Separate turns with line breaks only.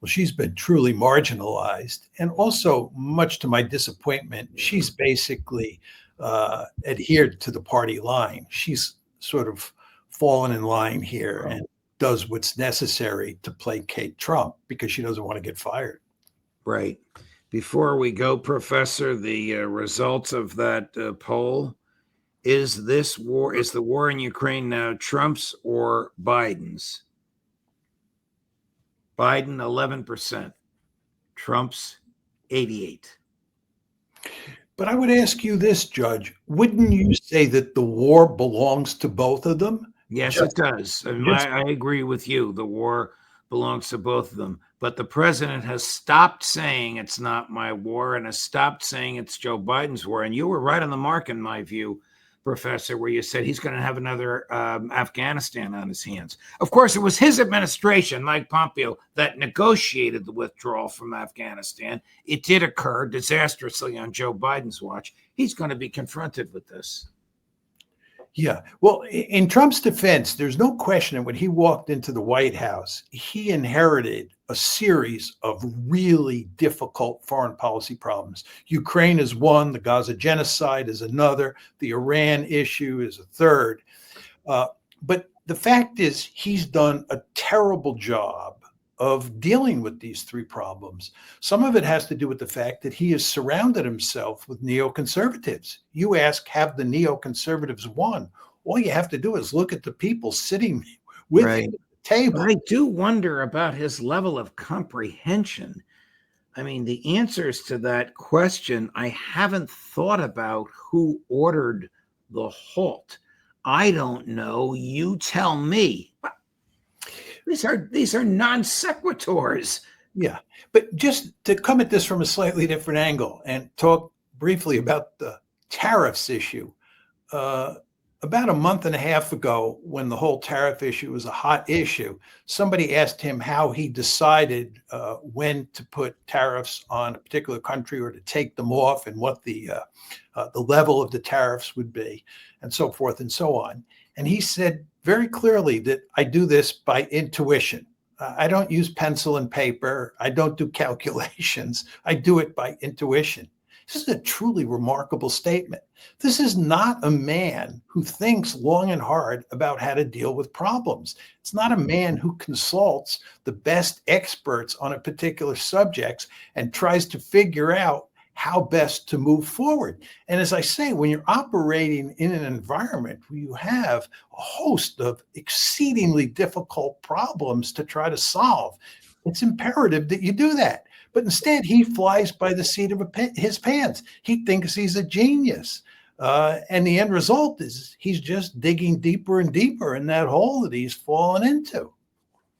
Well, she's been truly marginalized. And also, much to my disappointment, she's basically adhered to the party line. She's sort of fallen in line here and does what's necessary to placate Trump because she doesn't want to get fired.
Right. Before we go, Professor, the results of that poll, is the war in Ukraine now Trump's or Biden's? Biden, 11%. Trump's, 88%.
But I would ask you this, Judge. Wouldn't you say that the war belongs to both of them?
Yes, it does. I agree with you. The war belongs to both of them. But the president has stopped saying it's not my war and has stopped saying it's Joe Biden's war. And you were right on the mark, in my view, Professor, where you said he's going to have another Afghanistan on his hands. Of course, it was his administration, Mike Pompeo, that negotiated the withdrawal from Afghanistan. It did occur disastrously on Joe Biden's watch. He's going to be confronted with this.
Yeah. Well, in Trump's defense, there's no question that when he walked into the White House, he inherited a series of really difficult foreign policy problems. Ukraine is one, the Gaza genocide is another, the Iran issue is a third. But the fact is, he's done a terrible job of dealing with these three problems. Some of it has to do with the fact that he has surrounded himself with neoconservatives. You ask, have the neoconservatives won? All you have to do is look at the people sitting with him at the table.
But I do wonder about his level of comprehension. I mean, the answers to that question, I haven't thought about who ordered the halt. I don't know. You tell me. These are non sequiturs.
Yeah, but just to come at this from a slightly different angle and talk briefly about the tariffs issue. About a month and a half ago, when the whole tariff issue was a hot issue, somebody asked him how he decided when to put tariffs on a particular country or to take them off, and what the level of the tariffs would be, and so forth and so on. And he said very clearly that I do this by intuition. I don't use pencil and paper. I don't do calculations. I do it by intuition. This is a truly remarkable statement. This is not a man who thinks long and hard about how to deal with problems. It's not a man who consults the best experts on a particular subject and tries to figure out how best to move forward. And as I say, when you're operating in an environment where you have a host of exceedingly difficult problems to try to solve, it's imperative that you do that. But instead, he flies by the seat of his pants. He thinks he's a genius. And the end result is he's just digging deeper and deeper in that hole that he's fallen into.